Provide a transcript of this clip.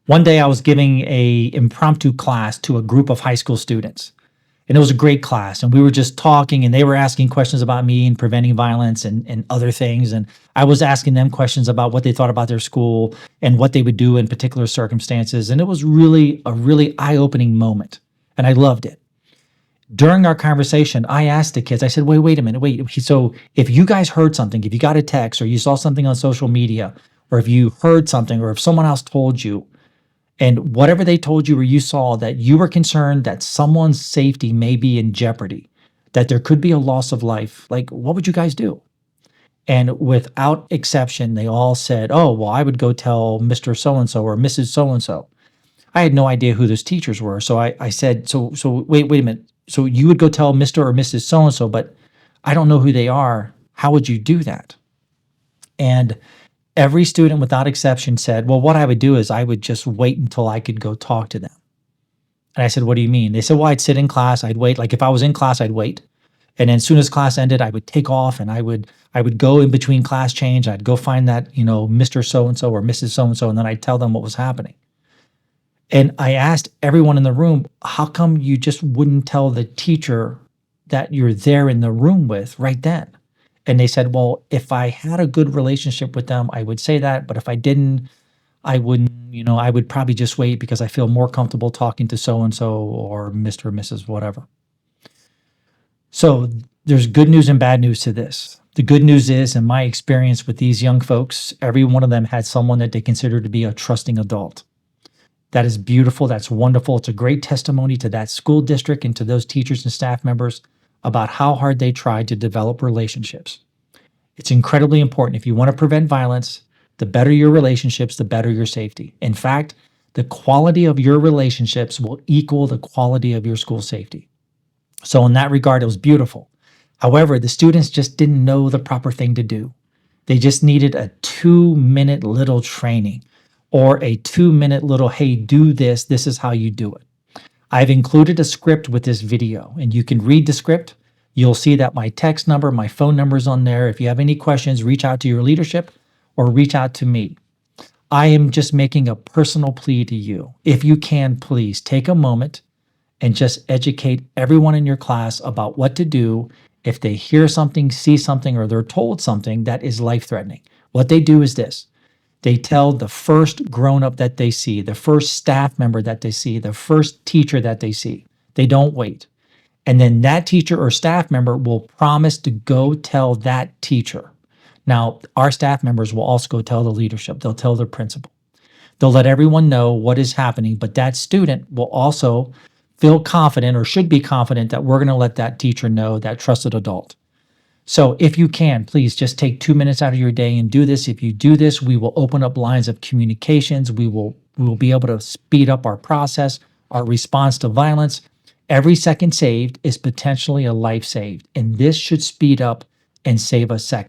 One day I was giving a impromptu class to a group of high school students. And it was a great class. And we were just talking and they were asking questions about me and preventing violence and other things. And I was asking them questions about what they thought about their school and what they would do in particular circumstances. And it was really a really eye-opening moment. And I loved it. During our conversation, I asked the kids, I said, wait a minute, wait. So if you guys heard something, if you got a text or you saw something on social media, or if you heard something, or if someone else told you, and whatever they told you or you saw that you were concerned that someone's safety may be in jeopardy, that there could be a loss of life, like what would you guys do? And without exception, they all said, oh, well, I would go tell Mr. So-and-so or Mrs. So-and-so. I had no idea who those teachers were. So I said, so wait a minute. So you would go tell Mr. or Mrs. So-and-so, but I don't know who they are. How would you do that? And every student without exception said, well, what I would do is I would just wait until I could go talk to them. And I said, what do you mean? They said, well, I'd sit in class, I'd wait. Like if I was in class, I'd wait. And then as soon as class ended, I would take off and I would go in between class change. I'd go find that, Mr. So-and-so or Mrs. So-and-so, and then I'd tell them what was happening. And I asked everyone in the room, how come you just wouldn't tell the teacher that you're there in the room with right then? And they said, well, if I had a good relationship with them, I would say that. But if I didn't, I wouldn't, I would probably just wait because I feel more comfortable talking to so-and-so or Mr. or Mrs. whatever. So there's good news and bad news to this. The good news is, in my experience with these young folks, every one of them had someone that they consider to be a trusting adult. That is beautiful. That's wonderful. It's a great testimony to that school district and to those teachers and staff members about how hard they tried to develop relationships. It's incredibly important. If you want to prevent violence, the better your relationships, the better your safety. In fact, the quality of your relationships will equal the quality of your school safety. So in that regard, it was beautiful. However, the students just didn't know the proper thing to do. They just needed a 2-minute little training or a 2-minute little, hey, do this. This is how you do it. I've included a script with this video, and you can read the script. You'll see that my text number, my phone number is on there. If you have any questions, reach out to your leadership or reach out to me. I am just making a personal plea to you. If you can, please take a moment and just educate everyone in your class about what to do if they hear something, see something, or they're told something that is life-threatening. What they do is this. They tell the first grown-up that they see, the first staff member that they see, the first teacher that they see. They don't wait. And then that teacher or staff member will promise to go tell that teacher. Now, our staff members will also go tell the leadership. They'll tell their principal. They'll let everyone know what is happening, but that student will also feel confident or should be confident that we're going to let that teacher know, that trusted adult. So if you can, please just take 2 minutes out of your day and do this. If you do this, we will open up lines of communications. We will be able to speed up our process, our response to violence. Every second saved is potentially a life saved, and this should speed up and save a second.